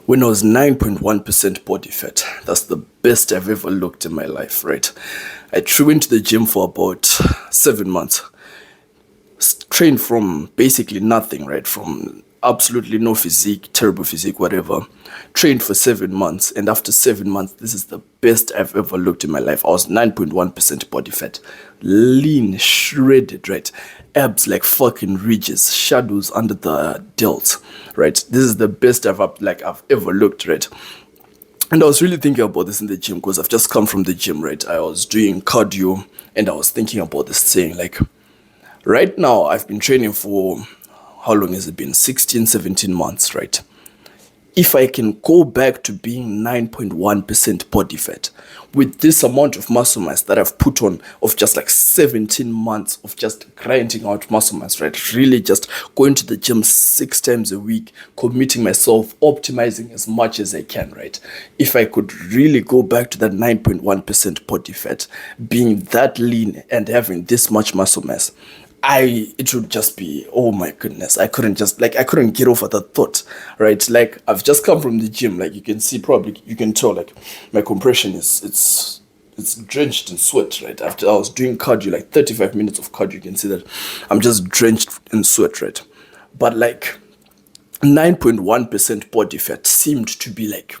When I was 9.1% body fat, that's the best I've ever looked in my life, right? I went to the gym for about 7 months. Trained from basically nothing, right? From absolutely no physique, terrible physique, whatever. Trained for 7 months, and after 7 months, this is the best I've ever looked in my life. I was 9.1% body fat, lean, shredded, right? Abs like fucking ridges, shadows under the delts, right? This is the best I've ever looked, right? And I was really thinking about this in the gym because I've just come from the gym, right? I was doing cardio, and I was thinking about this thing, like, right now I've been training for, how long has it been? 16, 17 months, right? If I can go back to being 9.1% body fat with this amount of muscle mass that I've put on of just like 17 months of just grinding out muscle mass, right? Really just going to the gym 6 times a week, committing myself, optimizing as much as I can, right? If I could really go back to that 9.1% body fat, being that lean and having this much muscle mass, it would just be, oh my goodness, I couldn't get over that thought, right? Like, I've just come from the gym, like you can see, probably you can tell, like my compression it's drenched in sweat, right? After I was doing cardio, like 35 minutes of cardio, you can see that I'm just drenched in sweat, right? But like 9.1% body fat seems to be like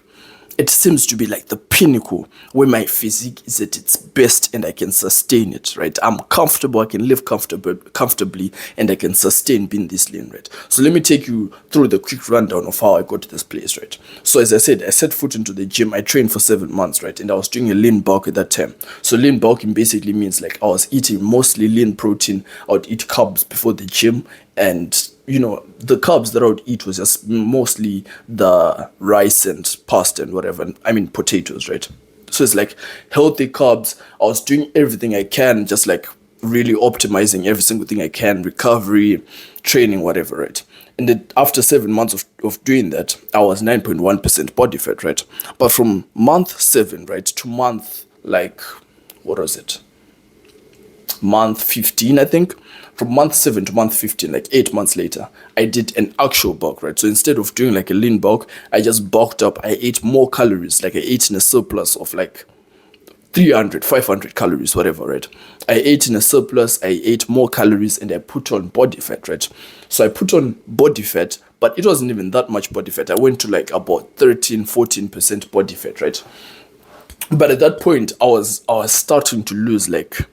the pinnacle where my physique is at its best and I can sustain it, right? I'm comfortable, I can live comfortably, and I can sustain being this lean, right? So let me take you through the quick rundown of how I got to this place, right? So as I said, I set foot into the gym. I trained for 7 months, right? And I was doing a lean bulk at that time. So lean bulking basically means like I was eating mostly lean protein. I would eat carbs before the gym, and the carbs that I would eat was just mostly the rice and pasta and whatever. I mean, potatoes, right? So it's like healthy carbs. I was doing everything I can, just like really optimizing every single thing I can, recovery, training, whatever, right? And then after 7 months of doing that, I was 9.1% body fat, right? But from month 7, right, to month, like, what was it? Month 15, I think. From month 7 to month 15, like 8 months later, I did an actual bulk, right? So instead of doing like a lean bulk, I just bulked up. I ate more calories, like I ate in a surplus of like 300, 500 calories, whatever, right? I ate in a surplus, I ate more calories, and I put on body fat, right? So I put on body fat, but it wasn't even that much body fat. I went to like about 13, 14% body fat, right? But at that point, I was starting to lose like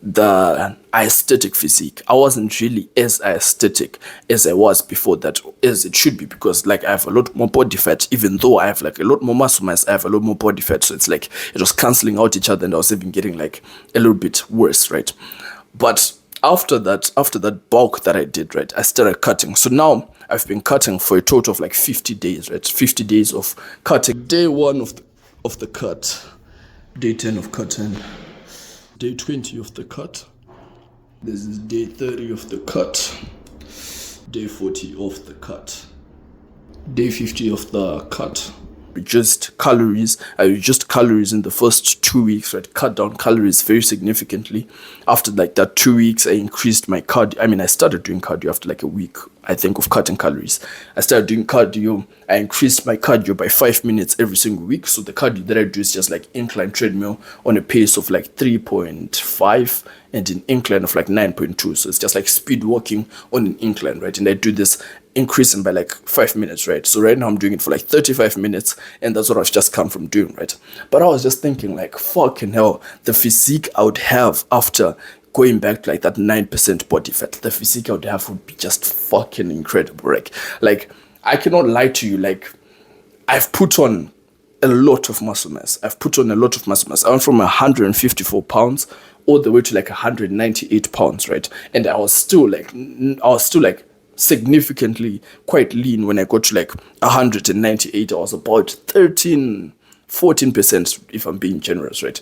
the aesthetic physique. I wasn't really as aesthetic as I was before that, as it should be, because like I have a lot more body fat. Even though I have like a lot more muscle mass, I have a lot more body fat. So it's like it was canceling out each other, and I was even getting like a little bit worse, right? But after that bulk that I did, right, I started cutting. So now I've been cutting for a total of like 50 days, right? 50 days of cutting. Day 1 of the cut, day 10 of cutting, day 20 of the cut. This is day 30 of the cut. Day 40 of the cut. Day 50 of the cut. Reduced calories. I reduced calories in the first 2 weeks, right? Cut down calories very significantly. After like that 2 weeks, I increased my cardio. I mean, I started doing cardio after like a week, I think, of cutting calories. I started doing cardio. I increased my cardio by 5 minutes every single week. So the cardio that I do is just like incline treadmill on a pace of like 3.5 and an incline of like 9.2. So it's just like speed walking on an incline, right? And I do this increasing by like 5 minutes, right? So right now I'm doing it for like 35 minutes, and that's what I've just come from doing, right? But I was just thinking like, fucking hell, the physique I would have after going back to like that 9% body fat, the physique I would have would be just fucking incredible, right? Like, I cannot lie to you, like, I've put on a lot of muscle mass. I went from 154 pounds all the way to like 198 pounds, right? And I was still like significantly quite lean. When I got to like 198, I was about 14% if I'm being generous, right?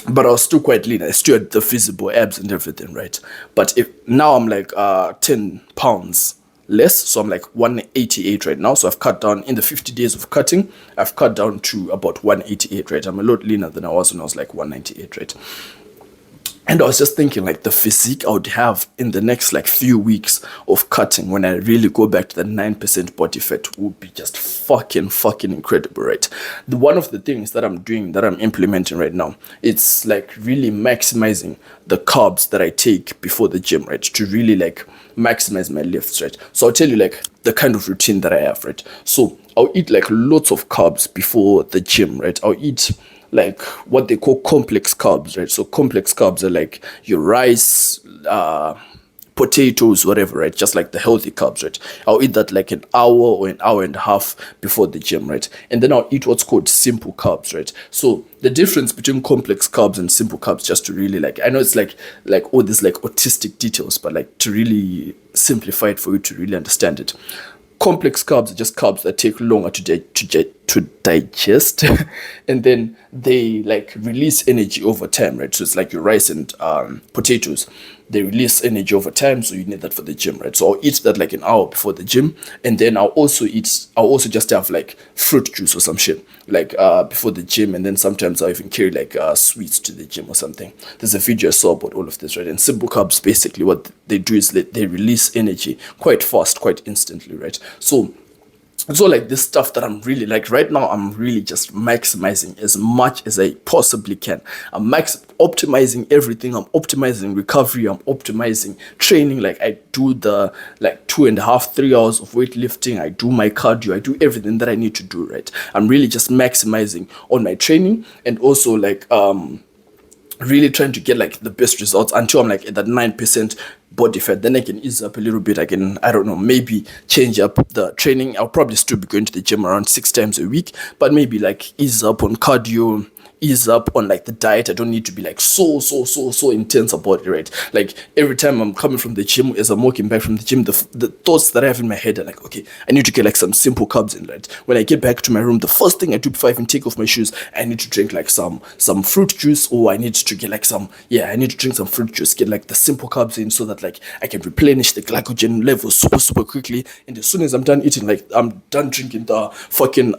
But I was still quite lean. I still had the visible abs and everything, right? But if now I'm like 10 pounds less, so I'm like 188 right now. So I've cut down in the 50 days of cutting. I've cut down to about 188, right? I'm a lot leaner than I was when I was like 198, right? And I was just thinking, like, the physique I would have in the next, like, few weeks of cutting when I really go back to the 9% body fat would be just fucking incredible, right? One of the things that I'm doing, that I'm implementing right now, it's like really maximizing the carbs that I take before the gym, right? To really, like, maximize my lifts, right? So I'll tell you, like, the kind of routine that I have, right? So I'll eat, like, lots of carbs before the gym, right? I'll eat like what they call complex carbs, right? So complex carbs are like your rice, potatoes, whatever, right? Just like the healthy carbs, right? I'll eat that like an hour or an hour and a half before the gym, right? And then I'll eat what's called simple carbs, right? So the difference between complex carbs and simple carbs, just to really like, I know it's like all these like autistic details, but like to really simplify it for you to really understand it. Complex carbs are just carbs that take longer to digest and then they like release energy over time, right? So it's like your rice and potatoes, they release energy over time, so you need that for the gym, right? So I'll eat that like an hour before the gym, and then I'll also just have like fruit juice or some shit like before the gym, and then sometimes I'll even carry like sweets to the gym or something. There's a video I saw about all of this, right? And simple carbs, basically what they do is they release energy quite fast, quite instantly, right? So like this stuff that I'm really like right now, I'm really just maximizing as much as I possibly can. I'm optimizing everything. I'm optimizing recovery. I'm optimizing training. Like I do the like 2.5, 3 hours of weightlifting. I do my cardio. I do everything that I need to do, right? I'm really just maximizing on my training, and also like really trying to get like the best results until I'm like at that 9% body fat. Then I can ease up a little bit. I can, I don't know, maybe change up the training. I'll probably still be going to the gym around 6 times a week, but maybe like ease up on cardio, ease up on like the diet. I don't need to be like so intense about it, right? Like every time I'm coming from the gym, as I'm walking back from the gym, the thoughts that I have in my head are like, okay, I need to get like some simple carbs in, right? When I get back to my room, the first thing I do before I even take off my shoes, I need to drink like some fruit juice, or I need to get like I need to drink some fruit juice, get like the simple carbs in, so that like I can replenish the glycogen levels super quickly. And as soon as I'm done eating, like I'm done drinking the fucking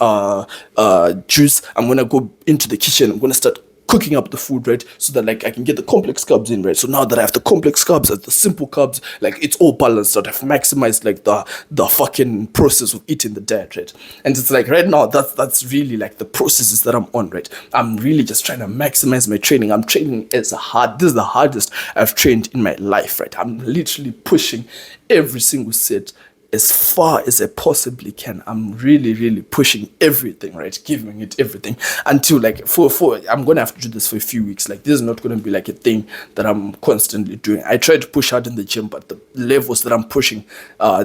juice, I'm gonna go into the kitchen. I'm gonna start cooking up the food, right? So that like I can get the complex carbs in, right? So now that I have the complex carbs and the simple carbs, like it's all balanced out. I've maximized like the fucking process of eating the diet, right? And it's like right now that's really like the processes that I'm on, right? I'm really just trying to maximize my training. I'm training as hard. This is the hardest I've trained in my life, right? I'm literally pushing every single set as far as I possibly can. I'm really pushing everything, right? Giving it everything until like for I'm gonna have to do this for a few weeks. Like this is not gonna be like a thing that I'm constantly doing. I try to push hard in the gym, but the levels that I'm pushing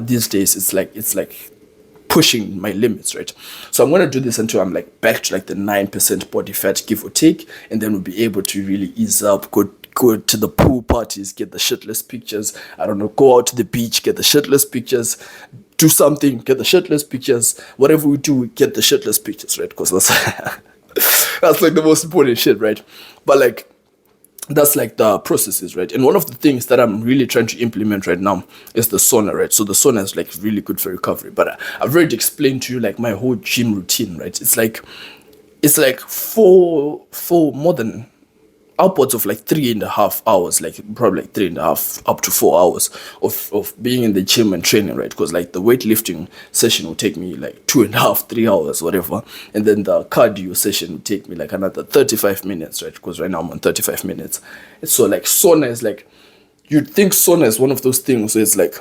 these days, it's like pushing my limits, right? So I'm gonna do this until I'm like back to like the 9% body fat, give or take, and then we'll be able to really ease up, go to the pool parties, get the shitless pictures. I don't know, go out to the beach, get the shitless pictures, do something, get the shitless pictures. Whatever we do, get the shitless pictures, right? Because that's that's like the most important shit, right? But like that's like the processes, right? And one of the things that I'm really trying to implement right now is the sauna, right? So the sauna is like really good for recovery. But I've already explained to you like my whole gym routine, right? It's like for more than upwards of like 3.5 hours, like probably like 3.5 up to 4 hours of being in the gym and training, right? Because like the weightlifting session will take me like 2.5, 3 hours, whatever, and then the cardio session will take me like another 35 minutes, right? Because right now I'm on 35 minutes. So like sauna is like, you'd think sauna is one of those things where it's like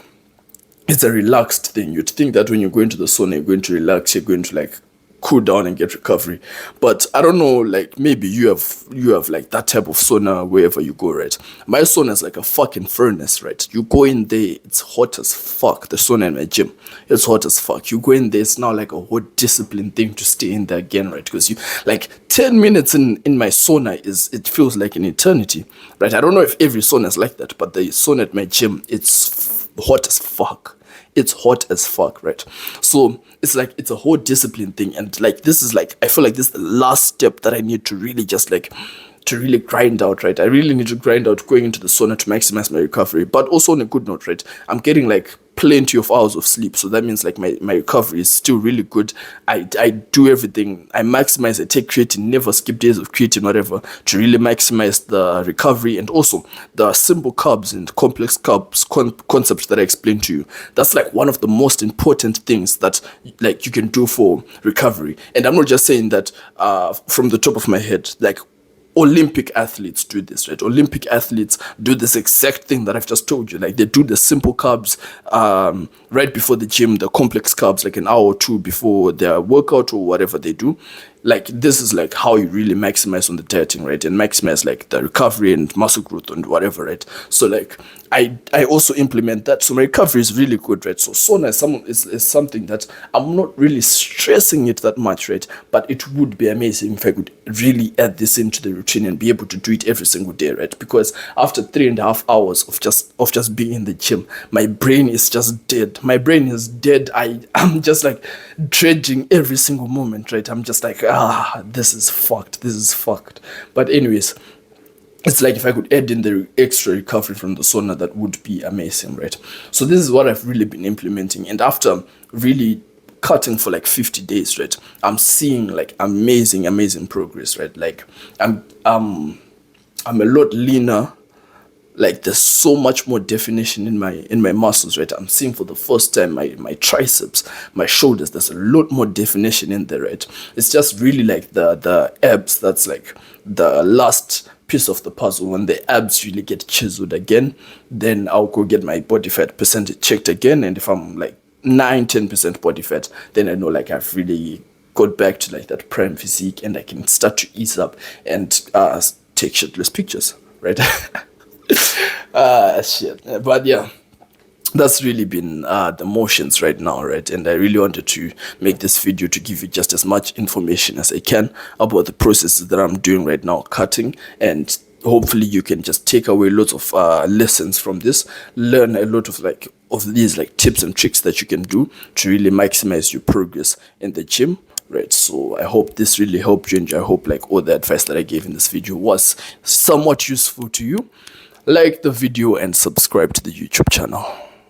it's a relaxed thing. You'd think that when you're going to the sauna, you're going to relax, you're going to like cool down and get recovery. But I don't know, like maybe you have like that type of sauna wherever you go, right? My sauna is like a fucking furnace, right? You go in there, it's hot as fuck. The sauna in my gym, it's hot as fuck. You go in there, it's now like a whole discipline thing to stay in there again, right? Because you like 10 minutes in my sauna it feels like an eternity, right? I don't know if every sauna is like that, but the sauna at my gym, it's hot as fuck. It's hot as fuck, right? So it's like it's a whole discipline thing, and like this is like I feel like this is the last step that I need to really just like to really grind out, right? I really need to grind out going into the sauna to maximize my recovery. But also on a good note, right? I'm getting like plenty of hours of sleep, so that means like my recovery is still really good. I do everything, I maximize, I take creatine, never skip days of creatine, whatever, to really maximize the recovery. And also the simple carbs and complex carbs concepts that I explained to you, that's like one of the most important things that like you can do for recovery. And I'm not just saying that from the top of my head. Like Olympic athletes do this, right? Olympic athletes do this exact thing that I've just told you. Like they do the simple carbs right before the gym, the complex carbs like an hour or two before their workout or whatever they do. Like this is like how you really maximize on the dieting, right? And maximize like the recovery and muscle growth and whatever, right? So like I also implement that. So my recovery is really good, right? So sauna is something that I'm not really stressing it that much, right? But it would be amazing if I could really add this into the routine and be able to do it every single day, right? Because after 3.5 hours of just being in the gym, my brain is just dead. My brain is dead. I'm just like dredging every single moment, right? I'm just like, this is fucked. But anyways, it's like if I could add in the extra recovery from the sauna, that would be amazing, right? So this is what I've really been implementing, and after really cutting for like 50 days, right, I'm seeing like amazing progress, right? Like I'm a lot leaner. Like there's so much more definition in my muscles, right? I'm seeing for the first time my triceps, my shoulders, there's a lot more definition in there, right? It's just really like the abs that's like the last piece of the puzzle. When the abs really get chiseled again, then I'll go get my body fat percentage checked again, and if I'm like 9-10% body fat, then I know like I've really got back to like that prime physique, and I can start to ease up and take shitless pictures, right? Shit. But yeah, that's really been the motions right now, right? And I really wanted to make this video to give you just as much information as I can about the processes that I'm doing right now, cutting, and hopefully you can just take away lots of lessons from this, learn a lot of like of these like tips and tricks that you can do to really maximize your progress in the gym, right? So I hope this really helped you, and I hope like all the advice that I gave in this video was somewhat useful to you. Like the video and subscribe to the YouTube channel.